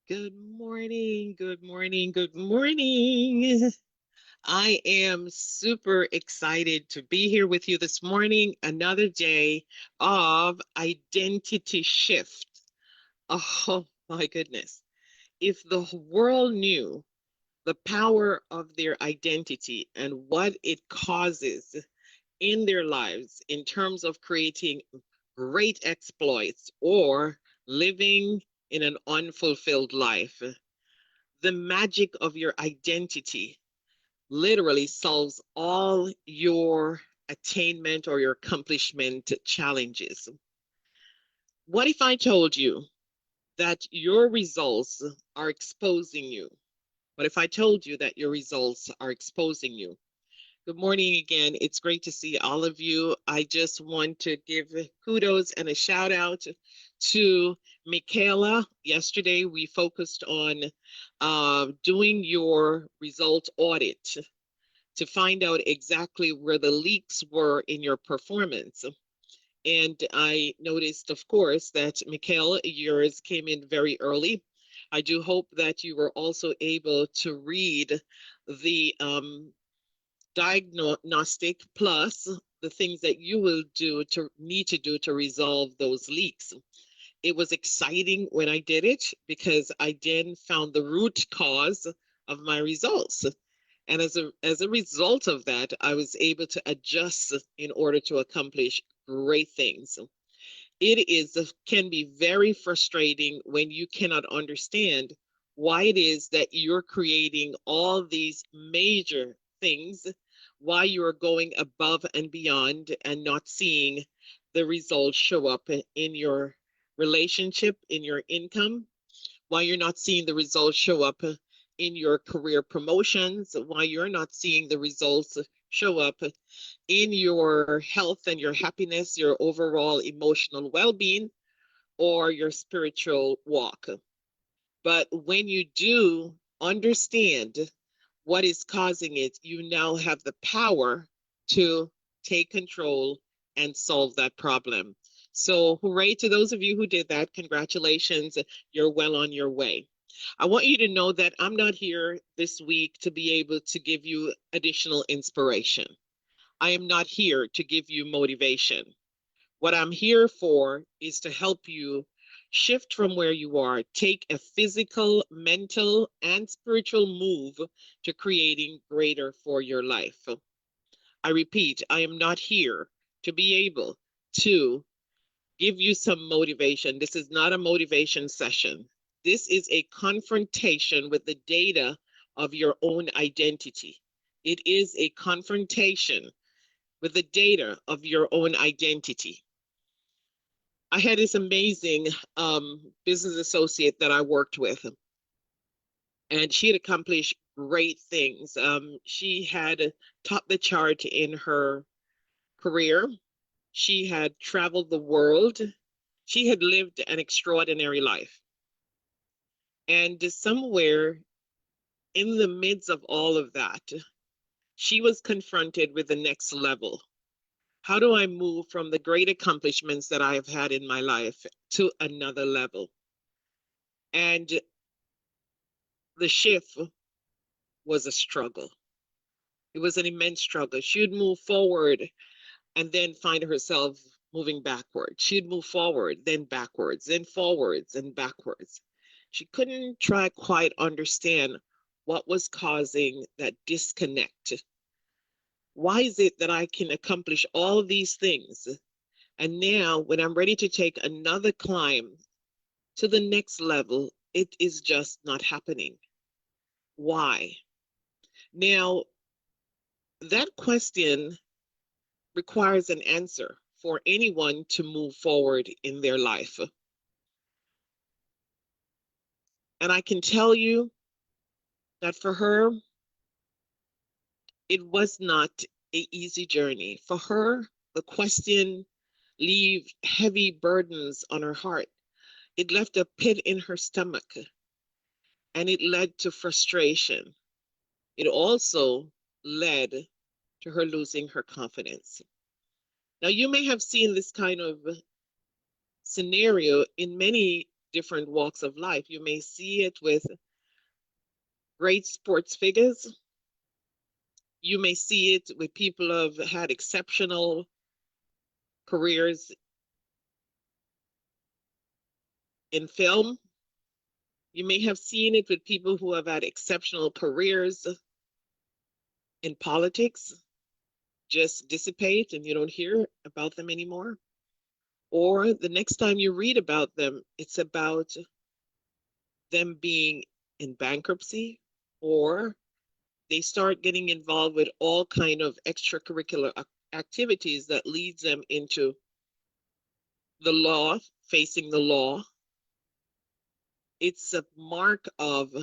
Good morning, good morning, good morning. I am super excited to be here with you this morning. Another day of identity shift. Oh my goodness. If the world knew the power of their identity and what it causes in their lives in terms of creating great exploits or living in an unfulfilled life, the magic of your identity literally solves all your attainment or your accomplishment challenges. What if I told you that your results are exposing you? What if I told you that your results are exposing you? Good morning again. It's great to see all of you. I just want to give kudos and a shout out to Michaela. Yesterday, we focused on doing your result audit to find out exactly where the leaks were in your performance. And I noticed, of course, that Michaela, yours came in very early. I do hope that you were also able to read the diagnostic plus the things that you will do to need to do to resolve those leaks. It was exciting when I did it because I then found the root cause of my results. And as a result of that, I was able to adjust in order to accomplish great things. It can be very frustrating when you cannot understand why it is that you're creating all these major things, why you are going above and beyond and not seeing the results show up in your relationship, in your income, why you're not seeing the results show up in your career promotions, why you're not seeing the results show up in your health and your happiness, your overall emotional well being, or your spiritual walk. But when you do understand what is causing it, you now have the power to take control and solve that problem. So, hooray to those of you who did that. Congratulations. You're well on your way. I want you to know that I'm not here this week to be able to give you additional inspiration. I am not here to give you motivation. What I'm here for is to help you shift from where you are, take a physical, mental, and spiritual move to creating greater for your life. I repeat, I am not here to be able to give you some motivation. This is not a motivation session. This is a confrontation with the data of your own identity. It is a confrontation with the data of your own identity. I had this amazing business associate that I worked with, and she had accomplished great things. She had topped the chart in her career. She had traveled the world. She had lived an extraordinary life. And somewhere in the midst of all of that, she was confronted with the next level. How do I move from the great accomplishments that I have had in my life to another level? And the shift was a struggle. It was an immense struggle. She would move forward and then find herself moving backward. She'd move forward, then backwards, then forwards and backwards. She couldn't try quite understand what was causing that disconnect. Why is it that I can accomplish all of these things? And now, when I'm ready to take another climb to the next level, it is just not happening. Why? Now, that question requires an answer for anyone to move forward in their life. And I can tell you that for her, it was not an easy journey. For her, the question leave heavy burdens on her heart. It left a pit in her stomach and it led to frustration. It also led to her losing her confidence. Now, you may have seen this kind of scenario in many different walks of life. You may see it with great sports figures. You may see it with people who have had exceptional careers in film. You may have seen it with people who have had exceptional careers in politics, just dissipate and you don't hear about them anymore. Or the next time you read about them, it's about them being in bankruptcy, or they start getting involved with all kind of extracurricular activities that leads them into the law, facing the law. It's a mark of,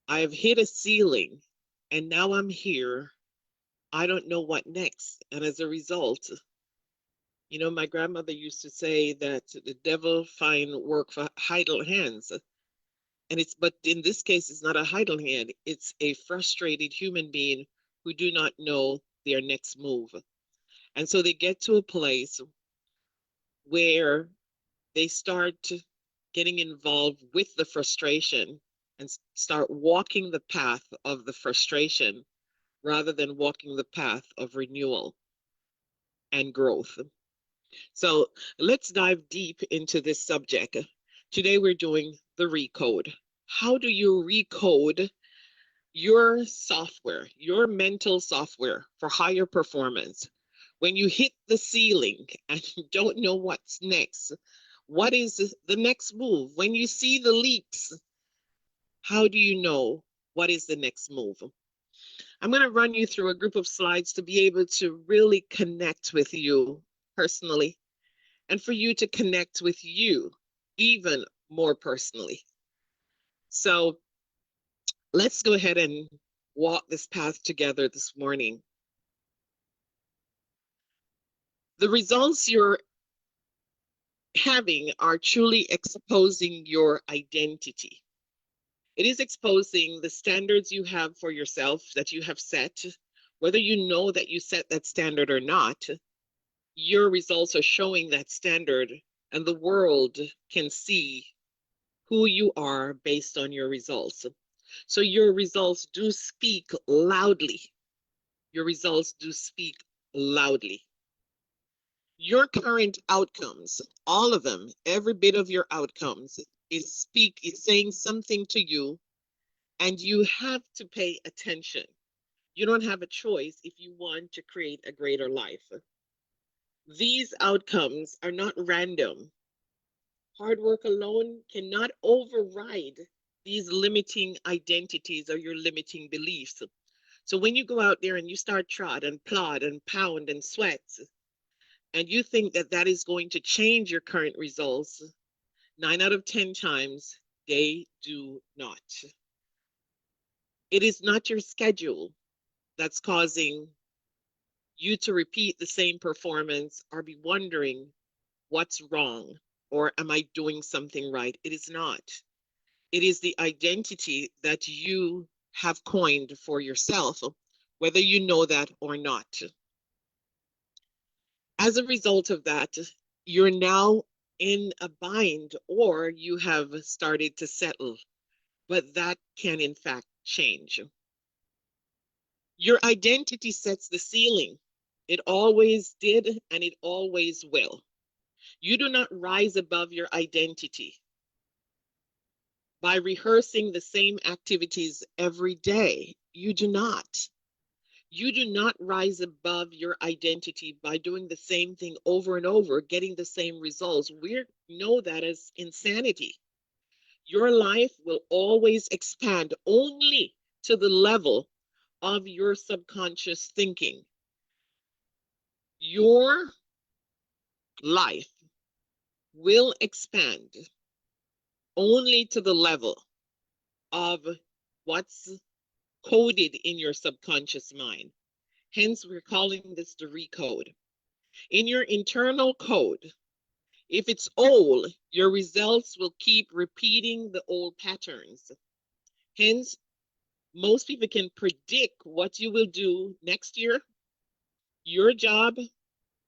I've hit a ceiling and now I'm here. I don't know what next. And as a result, you know, my grandmother used to say that the devil find work for idle hands. And but in this case, it's not a idle hand. It's a frustrated human being who do not know their next move. And so they get to a place where they start getting involved with the frustration and start walking the path of the frustration rather than walking the path of renewal and growth. So let's dive deep into this subject. Today we're doing the recode. How do you recode your software, your mental software for higher performance? When you hit the ceiling and you don't know what's next, what is the next move? When you see the leaks, how do you know what is the next move? I'm going to run you through a group of slides to be able to really connect with you personally and for you to connect with you even more personally. So let's go ahead and walk this path together this morning. The results you're having are truly exposing your identity. It is exposing the standards you have for yourself that you have set, whether you know that you set that standard or not. Your results are showing that standard, and the world can see who you are based on your results. So your results do speak loudly. Your results do speak loudly. Your current outcomes, all of them, every bit of your outcomes is saying something to you, and you have to pay attention. You don't have a choice if you want to create a greater life. These outcomes are not random. Hard work alone cannot override these limiting identities or your limiting beliefs. So when you go out there and you start trot and plod and pound and sweat, and you think that that is going to change your current results, 9 out of 10 times, they do not. It is not your schedule that's causing you to repeat the same performance or be wondering what's wrong or am I doing something right? It is not. It is the identity that you have coined for yourself, whether you know that or not. As a result of that, you're now in a bind or you have started to settle, but that can in fact change. Your identity sets the ceiling. It always did and it always will. You do not rise above your identity by rehearsing the same activities every day. You do not. You do not rise above your identity by doing the same thing over and over, getting the same results. We know that as insanity. Your life will always expand only to the level of your subconscious thinking. Your life will expand only to the level of what's coded in your subconscious mind. Hence, we're calling this the recode. In your internal code, if it's old, your results will keep repeating the old patterns. Hence, most people can predict what you will do next year, your job,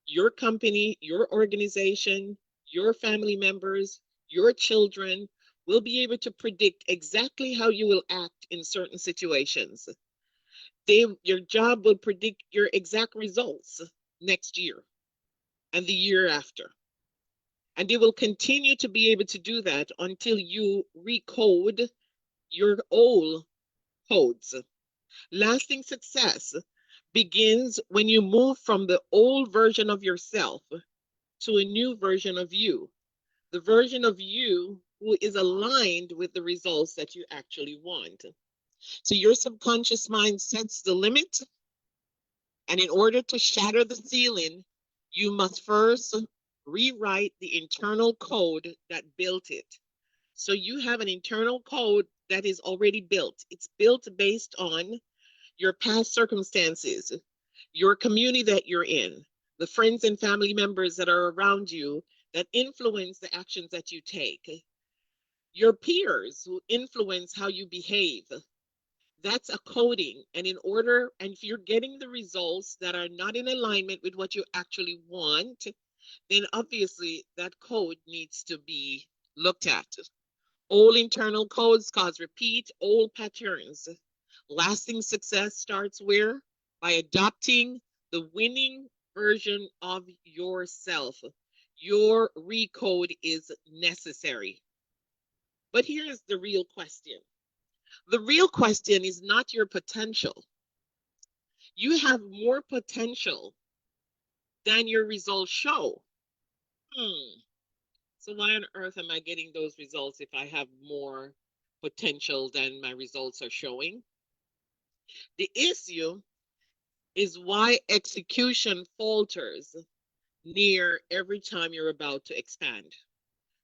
your company, your organization, your family members, Your children will be able to predict exactly how you will act in certain situations. Your job will predict your exact results next year and the year after. And they will continue to be able to do that until you recode your old codes. Lasting success begins when you move from the old version of yourself to a new version of you, the version of you who is aligned with the results that you actually want. So your subconscious mind sets the limit, and in order to shatter the ceiling, you must first rewrite the internal code that built it. So you have an internal code that is already built. It's built based on your past circumstances, your community that you're in, the friends and family members that are around you that influence the actions that you take, your peers who influence how you behave. That's a coding. And if you're getting the results that are not in alignment with what you actually want, then obviously that code needs to be looked at. Old internal codes cause repeat old patterns. Lasting success starts where? By adopting the winning version of yourself. Your recode is necessary. But here's the real question. The real question is not your potential. You have more potential than your results show. So why on earth am I getting those results if I have more potential than my results are showing? The issue is why execution falters near every time you're about to expand.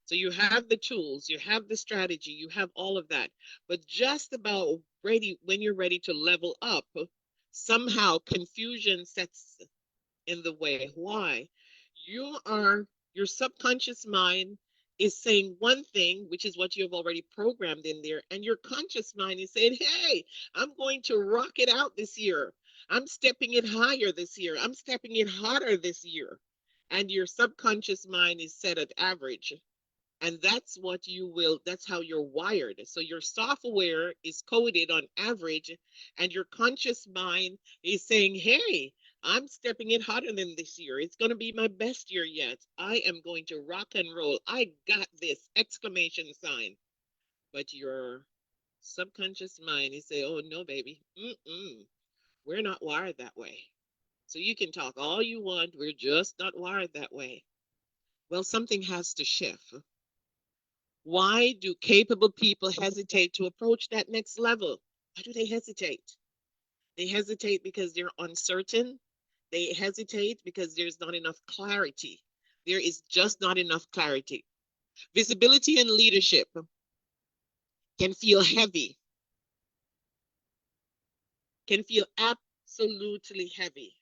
So you have the tools, you have the strategy, you have all of that, but just about ready, when you're ready to level up, somehow confusion sets in the way. Why? Your subconscious mind is saying one thing, which is what you have already programmed in there, and your conscious mind is saying, hey, I'm going to rock it out this year. I'm stepping it higher this year. I'm stepping it harder this year. And your subconscious mind is set at average. And that's how you're wired. So your software is coded on average, and your conscious mind is saying, hey, I'm stepping it harder than this year. It's going to be my best year yet. I am going to rock and roll. I got this! Exclamation sign. But your subconscious mind is saying, oh no, baby. We're not wired that way. So you can talk all you want. We're just not wired that way. Well, something has to shift. Why do capable people hesitate to approach that next level? Why do they hesitate? They hesitate because they're uncertain. They hesitate because there's not enough clarity. There is just not enough clarity. Visibility and leadership can feel heavy, can feel absolutely heavy.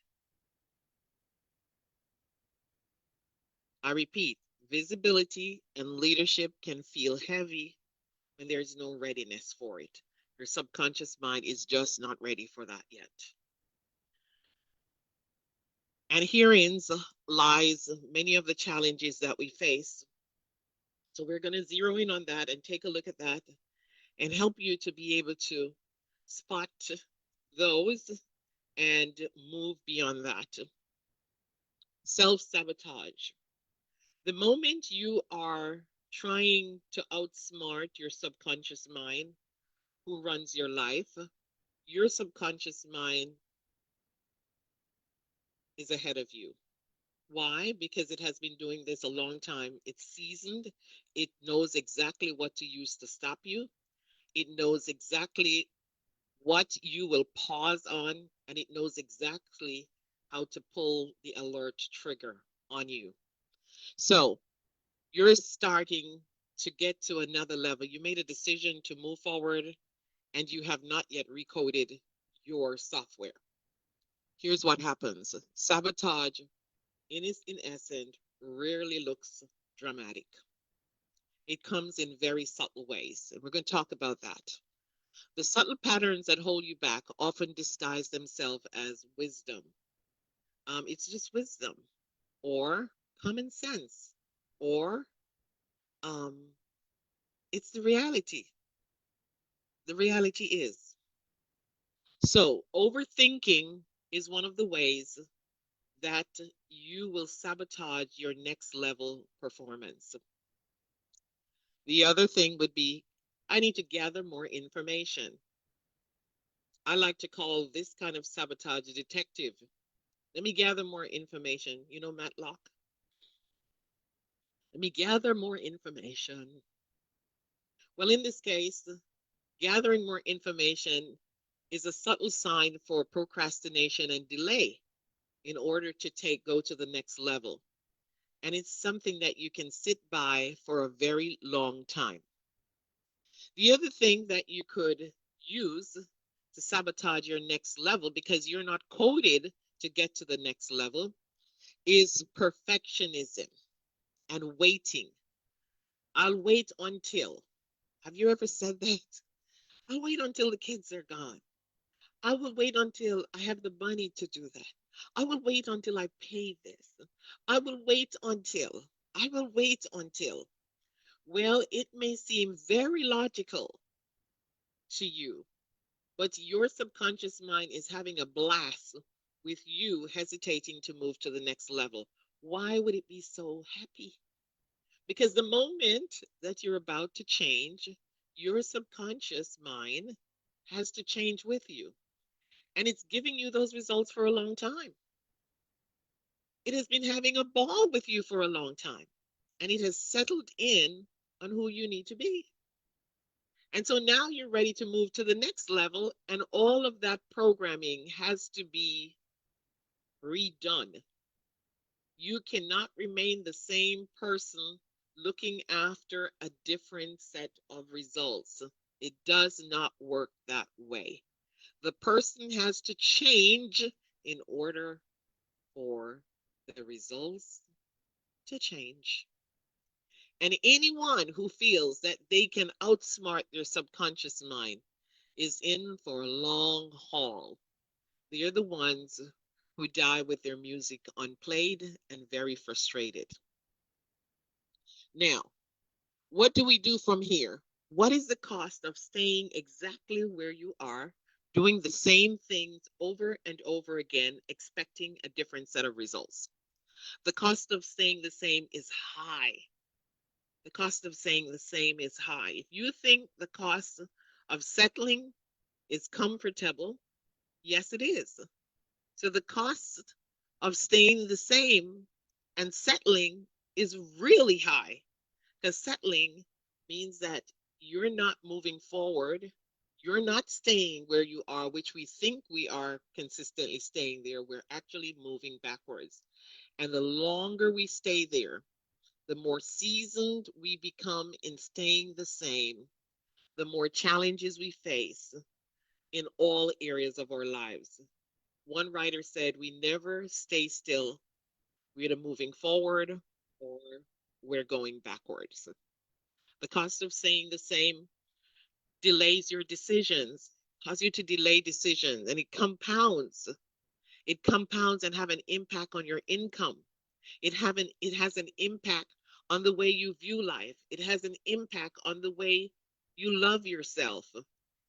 I repeat, visibility and leadership can feel heavy when there's no readiness for it. Your subconscious mind is just not ready for that yet. And herein lies many of the challenges that we face. So we're going to zero in on that and take a look at that and help you to be able to spot those and move beyond that. Self-sabotage. The moment you are trying to outsmart your subconscious mind, who runs your life, your subconscious mind is ahead of you. Why? Because it has been doing this a long time. It's seasoned. It knows exactly what to use to stop you. It knows exactly what you will pause on, and it knows exactly how to pull the alert trigger on you. So you're starting to get to another level. You made a decision to move forward, and you have not yet recoded your software. Here's what happens. Sabotage, in essence, rarely looks dramatic. It comes in very subtle ways, and we're going to talk about that. The subtle patterns that hold you back often disguise themselves as wisdom. It's just wisdom, or common sense, or it's the reality. The reality is. So, overthinking is one of the ways that you will sabotage your next level performance. The other thing would be, I need to gather more information. I like to call this kind of sabotage a detective. Let me gather more information. You know, Matlock? Let me gather more information. Well, in this case, gathering more information is a subtle sign for procrastination and delay in order to go to the next level. And it's something that you can sit by for a very long time. The other thing that you could use to sabotage your next level, because you're not coded to get to the next level, is perfectionism and waiting. I'll wait until. Have you ever said that? I'll wait until the kids are gone. I will wait until I have the money to do that. I will wait until I pay this. I will wait until. I will wait until. Well, it may seem very logical to you, but your subconscious mind is having a blast with you hesitating to move to the next level. Why would it be so happy? Because the moment that you're about to change, your subconscious mind has to change with you. And it's giving you those results for a long time. It has been having a ball with you for a long time. And it has settled in on who you need to be. And so now you're ready to move to the next level, and all of that programming has to be redone. You cannot remain the same person looking after a different set of results. It does not work that way. The person has to change in order for the results to change. And anyone who feels that they can outsmart their subconscious mind is in for a long haul. They're the ones who die with their music unplayed and very frustrated. Now, what do we do from here? What is the cost of staying exactly where you are, doing the same things over and over again, expecting a different set of results? The cost of staying the same is high. The cost of staying the same is high. If you think the cost of settling is comfortable, yes, it is. So the cost of staying the same and settling is really high, because settling means that you're not moving forward. You're not staying where you are, which we think we are consistently staying there. We're actually moving backwards. And the longer we stay there, the more seasoned we become in staying the same, the more challenges we face in all areas of our lives. One writer said, we never stay still. We're either moving forward or we're going backwards. The cost of saying the same delays your decisions, causes you to delay decisions, and it compounds. It compounds and have an impact on your income. It has an impact on the way you view life. It has an impact on the way you love yourself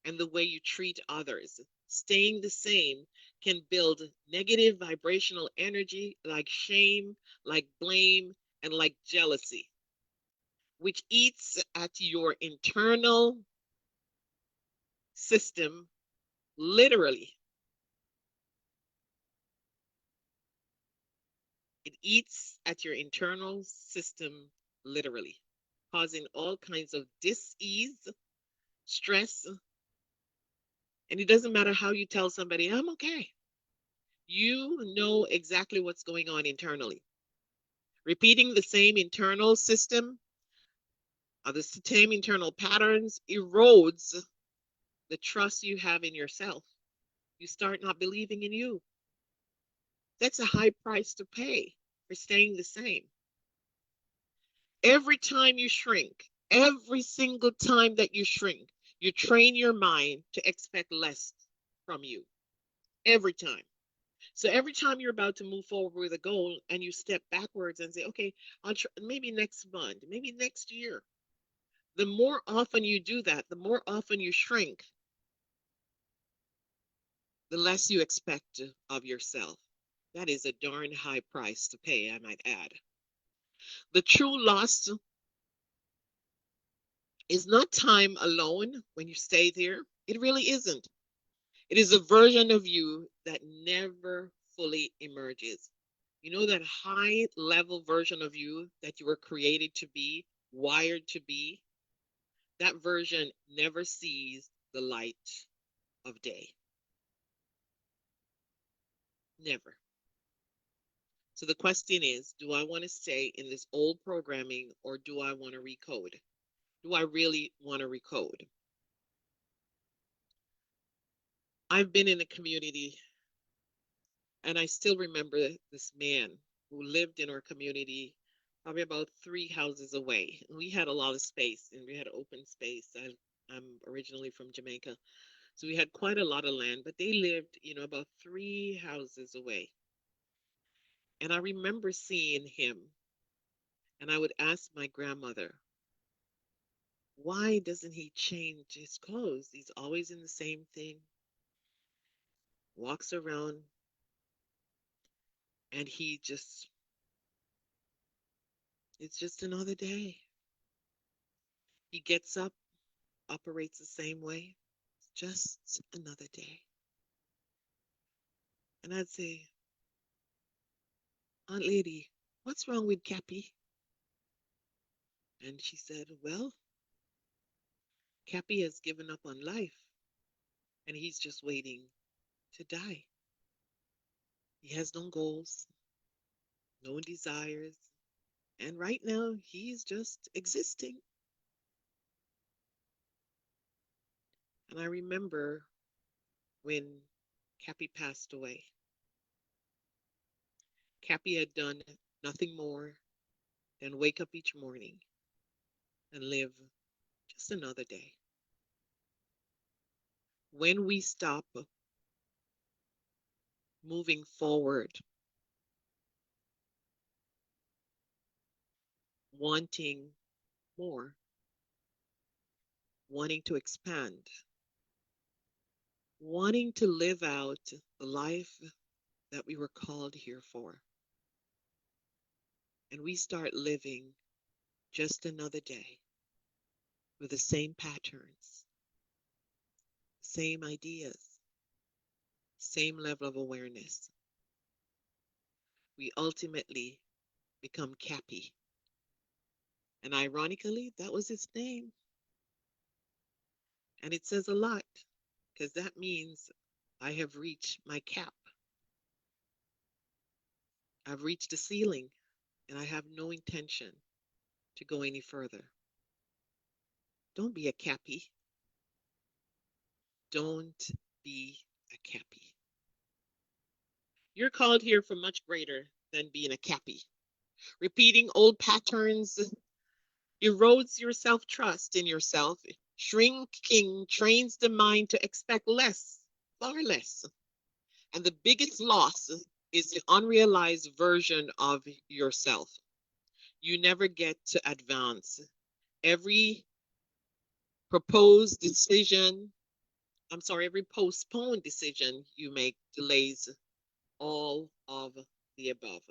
and the way you treat others. Staying the same can build negative vibrational energy like shame, like blame, and like jealousy, which eats at your internal system literally. It eats at your internal system literally, causing all kinds of dis-ease, stress. And it doesn't matter how you tell somebody, I'm okay. You know exactly what's going on internally. Repeating the same internal system, or the same internal patterns, erodes the trust you have in yourself. You start not believing in you. That's a high price to pay for staying the same. Every time you shrink, every single time that you shrink, you train your mind to expect less from you. Every time. So every time you're about to move forward with a goal and you step backwards and say, okay, maybe next month, maybe next year, The more often you do that, the more often you shrink, the less you expect of yourself. That is a darn high price to pay, I might add. The true loss is not time alone when you stay there. It really isn't. It is a version of you that never fully emerges. You know, that high level version of you that you were created to be, wired to be, that version never sees the light of day. Never. So the question is, do I want to stay in this old programming or do I want to recode? Do I really want to recode? I've been in a community and I still remember this man who lived in our community probably about 3 houses away. And we had a lot of space and we had open space. I'm originally from Jamaica. So we had quite a lot of land, but they lived, about 3 houses away. And I remember seeing him and I would ask my grandmother, why doesn't he change his clothes? He's always in the same thing, walks around, and it's just another day. He gets up, operates the same way. It's just another day. And I'd say, Aunt Lady, what's wrong with Cappy? And she said, well, Cappy has given up on life and he's just waiting to die. He has no goals, no desires. And right now, he's just existing. And I remember when Cappy passed away. Cappy had done nothing more than wake up each morning and live just another day. When we stop moving forward, wanting more, wanting to expand, wanting to live out the life that we were called here for, and we start living just another day with the same patterns, same ideas, same level of awareness, we ultimately become Cappy. And ironically, that was his name. And it says a lot because that means I have reached my cap. I've reached the ceiling and I have no intention to go any further. Don't be a Cappy. Don't be a Cappy. You're called here for much greater than being a Cappy. Repeating old patterns erodes your self-trust in yourself. Shrinking trains the mind to expect less, far less. And the biggest loss is the unrealized version of yourself. You never get to advance. Every every postponed decision you make delays all of the above.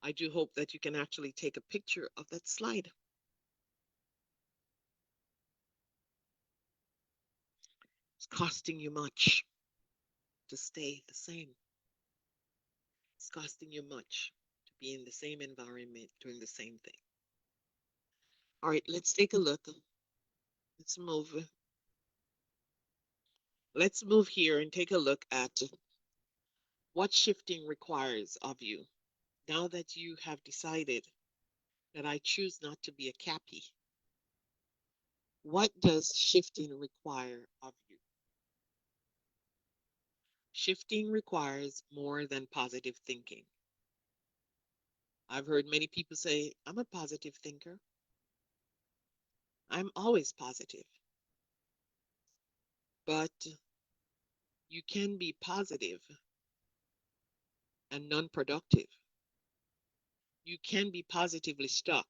I do hope that you can actually take a picture of that slide. It's costing you much to stay the same. It's costing you much to be in the same environment doing the same thing. All right, let's take a look. Let's move. Let's move here and take a look at what shifting requires of you. Now that you have decided that I choose not to be a Cappy, what does shifting require of you? Shifting requires more than positive thinking. I've heard many people say, I'm a positive thinker. I'm always positive. But you can be positive and non-productive. You can be positively stuck.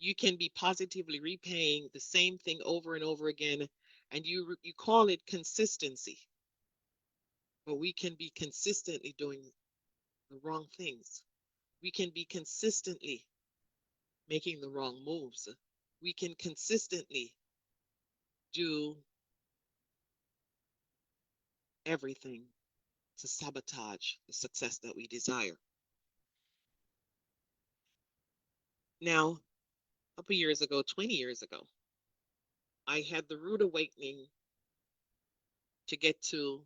You can be positively repaying the same thing over and over again, and you call it consistency. But we can be consistently doing the wrong things. We can be consistently making the wrong moves. We can consistently do everything to sabotage the success that we desire. Now, a couple years ago, 20 years ago, I had the rude awakening to get to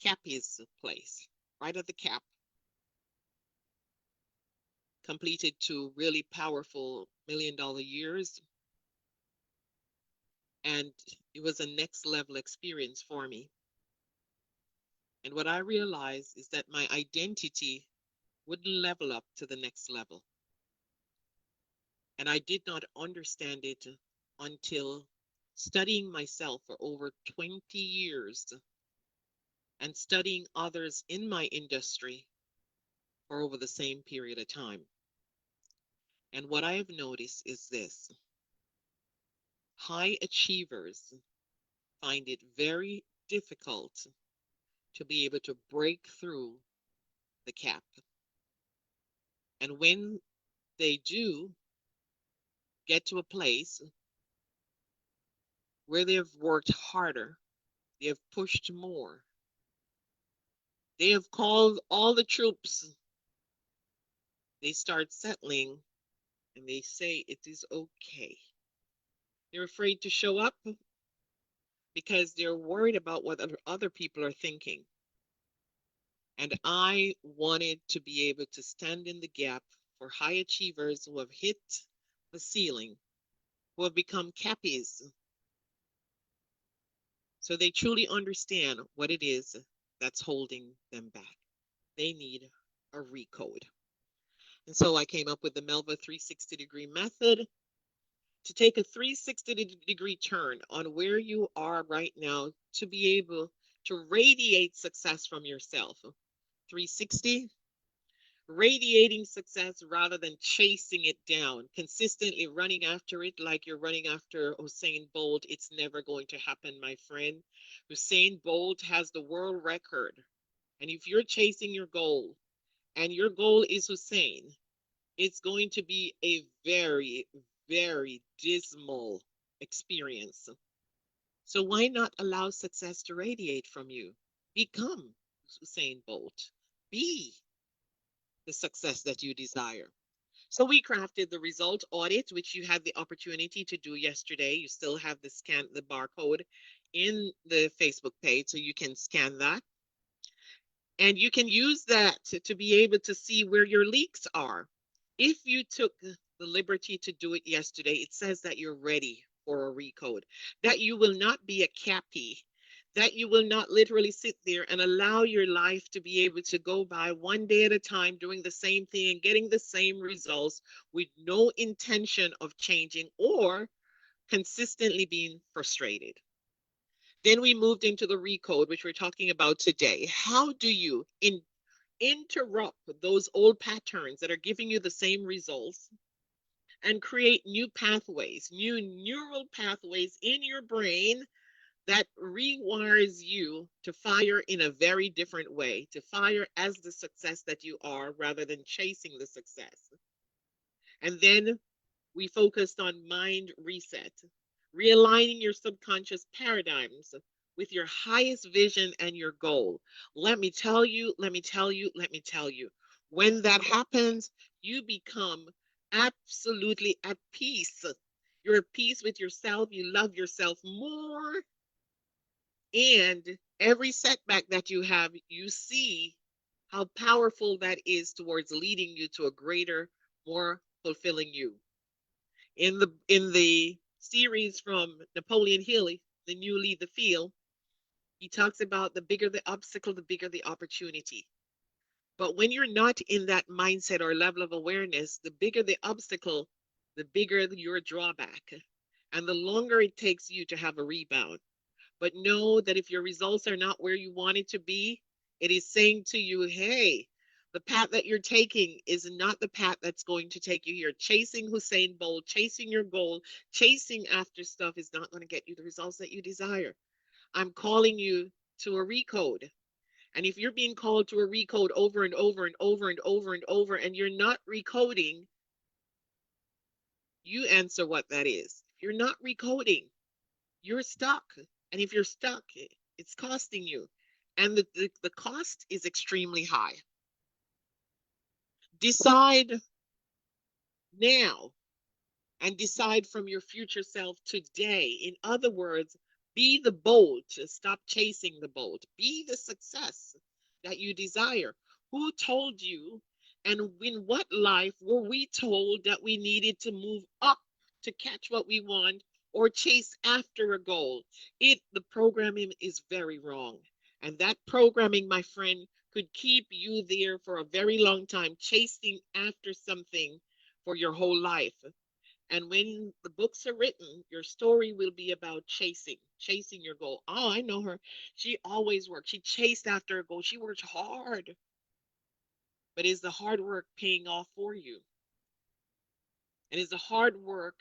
Cappy's place, right at the Cap, completed 2 really powerful $1 million years. And it was a next level experience for me. And what I realized is that my identity wouldn't level up to the next level. And I did not understand it until studying myself for over 20 years and studying others in my industry for over the same period of time. And what I have noticed is this: high achievers find it very difficult to be able to break through the cap. And when they do get to a place where they have worked harder, they have pushed more, they have called all the troops, they start settling and they say it is okay. They're afraid to show up because they're worried about what other people are thinking. And I wanted to be able to stand in the gap for high achievers who have hit the ceiling, who have become cappies, so they truly understand what it is that's holding them back. They need a recode. And so I came up with the Melva 360-degree method to take a 360-degree turn on where you are right now to be able to radiate success from yourself. 360, radiating success rather than chasing it down, consistently running after it like you're running after Usain Bolt. It's never going to happen, my friend. Usain Bolt has the world record. And if you're chasing your goal and your goal is Usain, it's going to be a very, very dismal experience. So why not allow success to radiate from you? Become Usain Bolt. Be the success that you desire. So we crafted the result audit, which you had the opportunity to do yesterday. You still have the barcode in the Facebook page, so you can scan that. And you can use that to be able to see where your leaks are. If you took the liberty to do it yesterday, it says that you're ready for a recode, that you will not be a cappy, that you will not literally sit there and allow your life to be able to go by one day at a time doing the same thing and getting the same results with no intention of changing or consistently being frustrated. Then we moved into the recode, which we're talking about today. How do you interrupt those old patterns that are giving you the same results and create new pathways, new neural pathways in your brain that rewires you to fire in a very different way, to fire as the success that you are rather than chasing the success. And then we focused on mind reset, realigning your subconscious paradigms with your highest vision and your goal. Let me tell you, when that happens, you become absolutely at peace. You're at peace with yourself. You love yourself more. And every setback that you have, you see how powerful that is towards leading you to a greater, more fulfilling you. In the series from Napoleon Hill, The New Lead the Field, he talks about the bigger the obstacle, the bigger the opportunity. But when you're not in that mindset or level of awareness, the bigger the obstacle, the bigger your drawback, and the longer it takes you to have a rebound. But know that if your results are not where you want it to be, it is saying to you, hey, The path that you're taking is not the path that's going to take you here. Chasing Hussein Bolt, chasing your goal, chasing after stuff is not going to get you the results that you desire. I'm calling you to a recode. And if you're being called to a recode over and over and over and over and over, and you're not recoding, you answer what that is. If you're not recoding, you're stuck. And if you're stuck, it's costing you. And the cost is extremely high. Decide now and decide from your future self today. In other words, be the bolt. Stop chasing the bolt. Be the success that you desire. Who told you, and in what life were we told that we needed to move up to catch what we want or chase after a goal? The programming is very wrong. And that programming, my friend, could keep you there for a very long time, chasing after something for your whole life. And when the books are written, your story will be about chasing your goal. Oh, I know her. She always worked. She chased after a goal. She worked hard. But is the hard work paying off for you? And is the hard work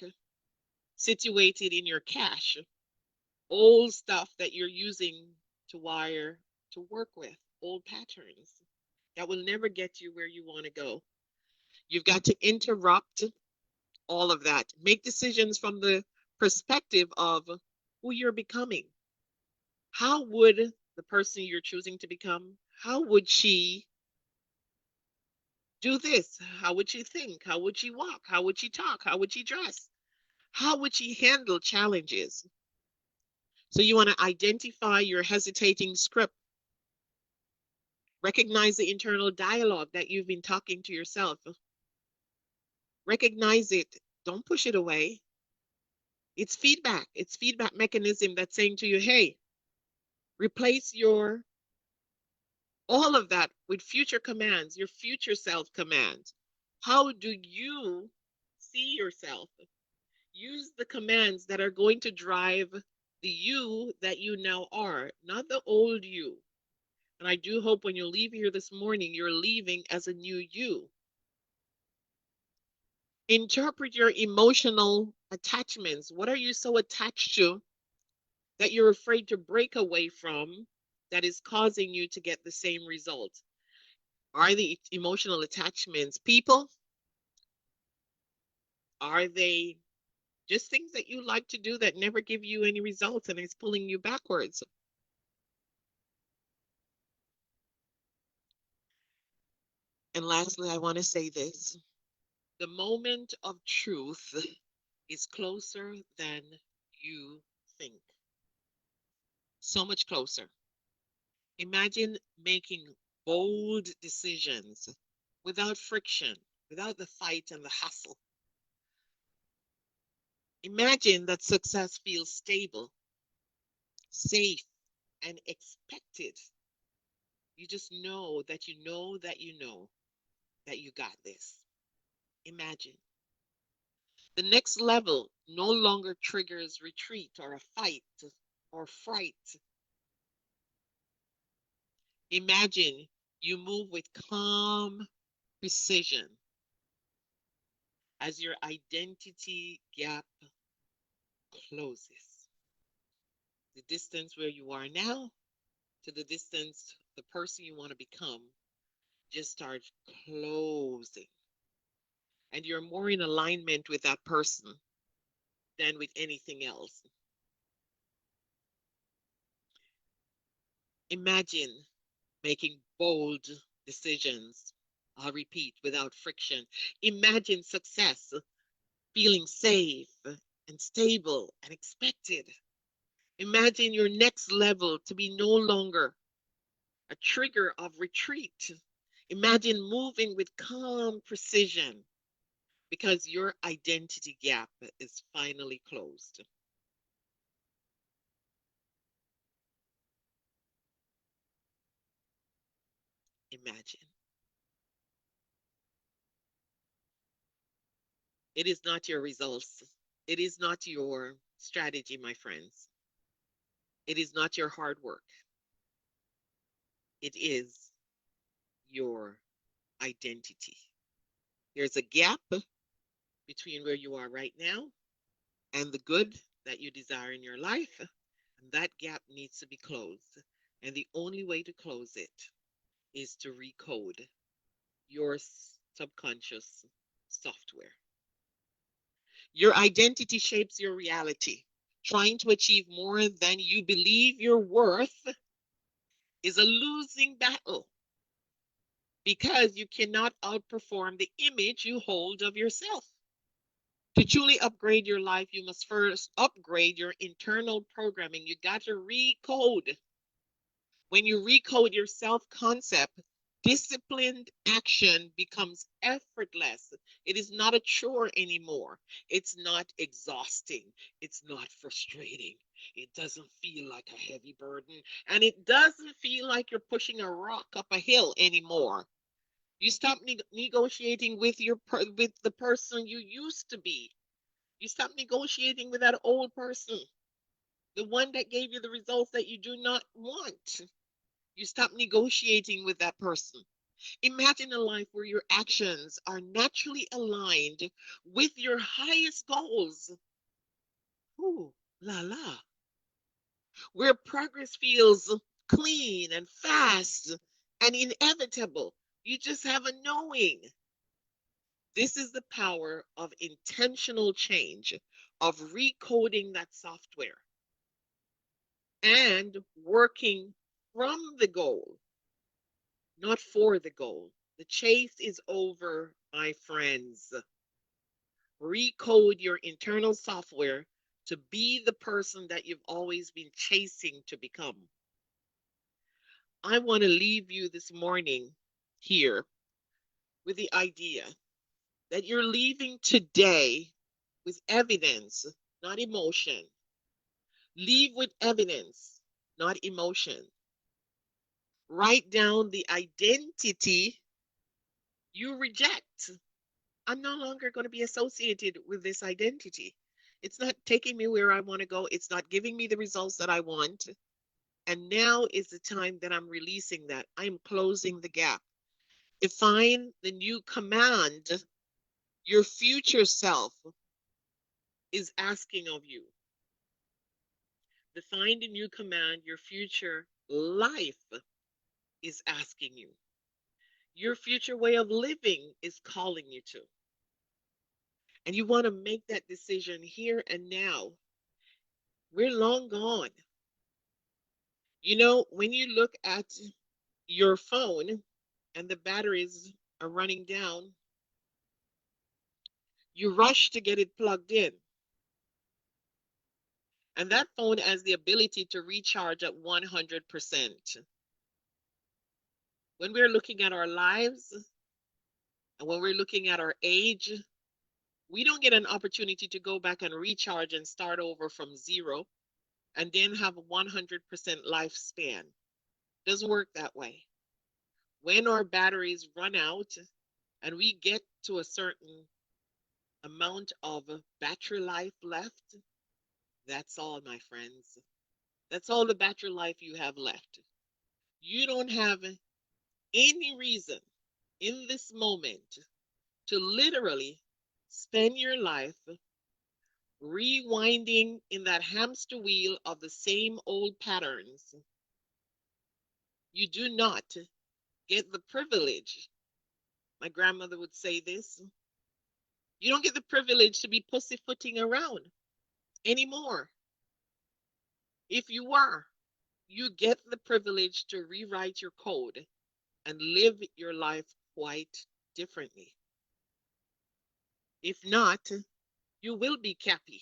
situated in your cash? Old stuff that you're using to wire, to work with, old patterns that will never get you where you want to go. You've got to interrupt all of that. Make decisions from the perspective of who you're becoming. How would the person you're choosing to become, how would she do this? How would she think? How would she walk? How would she talk? How would she dress? How would she handle challenges? So you want to identify your hesitating script. Recognize the internal dialogue that you've been talking to yourself. Recognize it. Don't push it away. It's feedback. It's feedback mechanism that's saying to you, hey, replace all of that with future commands, your future self commands. How do you see yourself? Use the commands that are going to drive the you that you now are, not the old you. And I do hope when you leave here this morning, you're leaving as a new you. Interpret your emotional attachments. What are you so attached to that you're afraid to break away from that is causing you to get the same result? Are the emotional attachments people? Are they just things that you like to do that never give you any results and it's pulling you backwards? And lastly, I want to say this. The moment of truth is closer than you think. So much closer. Imagine making bold decisions without friction, without the fight and the hustle. Imagine that success feels stable, safe, and expected. You just know that you know that you know that you got this. Imagine. The next level no longer triggers retreat or a fight or fright. Imagine you move with calm precision as your identity gap closes. The distance where you are now to the distance, the person you want to become, just starts closing. And you're more in alignment with that person than with anything else. Imagine making bold decisions. I'll repeat, without friction. Imagine success, feeling safe and stable and expected. Imagine your next level to be no longer a trigger of retreat. Imagine moving with calm precision because your identity gap is finally closed. Imagine. It is not your results. It is not your strategy, my friends. It is not your hard work. It is your identity. There's a gap between where you are right now and the good that you desire in your life. And that gap needs to be closed. And the only way to close it is to recode your subconscious software. Your identity shapes your reality. Trying to achieve more than you believe you're worth is a losing battle because you cannot outperform the image you hold of yourself. To truly upgrade your life, you must first upgrade your internal programming. You got to recode. When you recode your self concept, disciplined action becomes effortless. It is not a chore anymore. It's not exhausting. It's not frustrating. It doesn't feel like a heavy burden. And it doesn't feel like you're pushing a rock up a hill anymore. You stop negotiating with with the person you used to be. You stop negotiating with that old person, the one that gave you the results that you do not want. You stop negotiating with that person. Imagine a life where your actions are naturally aligned with your highest goals. Ooh, la la. Where progress feels clean and fast and inevitable. You just have a knowing. This is the power of intentional change, of recoding that software and working from the goal, not for the goal. The chase is over, my friends. Recode your internal software to be the person that you've always been chasing to become. I want to leave you this morning here with the idea that you're leaving today with evidence, not emotion. Leave with evidence, not emotion. Write down the identity you reject. I'm no longer going to be associated with this identity. It's not taking me where I want to go. It's not giving me the results that I want. And now is the time that I'm releasing that. I'm closing the gap. Define the new command your future self is asking of you. Define the new command your future life is asking you. Your future way of living is calling you to. And you want to make that decision here and now. We're long gone. You know, when you look at your phone and the batteries are running down, you rush to get it plugged in. And that phone has the ability to recharge at 100%. When we're looking at our lives and when we're looking at our age, we don't get an opportunity to go back and recharge and start over from zero and then have a 100% lifespan. Doesn't work that way. When our batteries run out and we get to a certain amount of battery life left, that's all, my friends. That's all the battery life you have left. You don't have any reason in this moment to literally spend your life rewinding in that hamster wheel of the same old patterns. You do not get the privilege. My grandmother would say this. You don't get the privilege to be pussyfooting around anymore. If you were, you get the privilege to rewrite your code and live your life quite differently. If not, you will be cappy.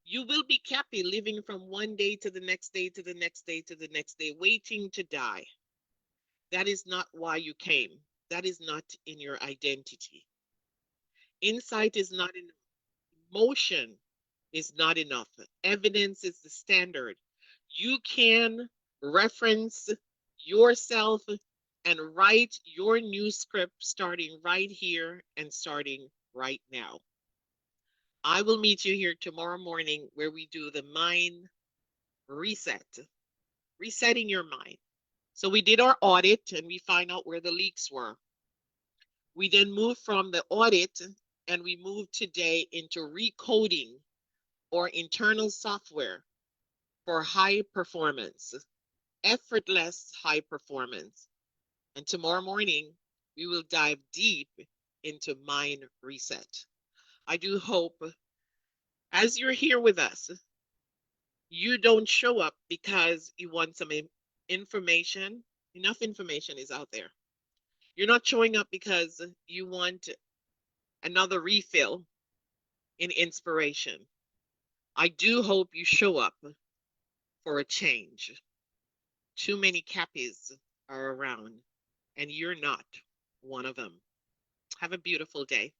You will be cappy, living from one day to the next day to the next day to the next day, waiting to die. That is not why you came. That is not in your identity. Insight is not enough. Emotion is not enough. Evidence is the standard. You can reference yourself and write your new script starting right here and starting right now. I will meet you here tomorrow morning where we do the mind reset, resetting your mind. So we did our audit and we find out where the leaks were. We then move from the audit and we move today into recoding or internal software for high performance, effortless high performance. And tomorrow morning, we will dive deep into mind reset. I do hope as you're here with us, you don't show up because you want some information. Enough information is out there. You're not showing up because you want another refill in inspiration. I do hope you show up for a change. Too many cappies are around, and you're not one of them. Have a beautiful day.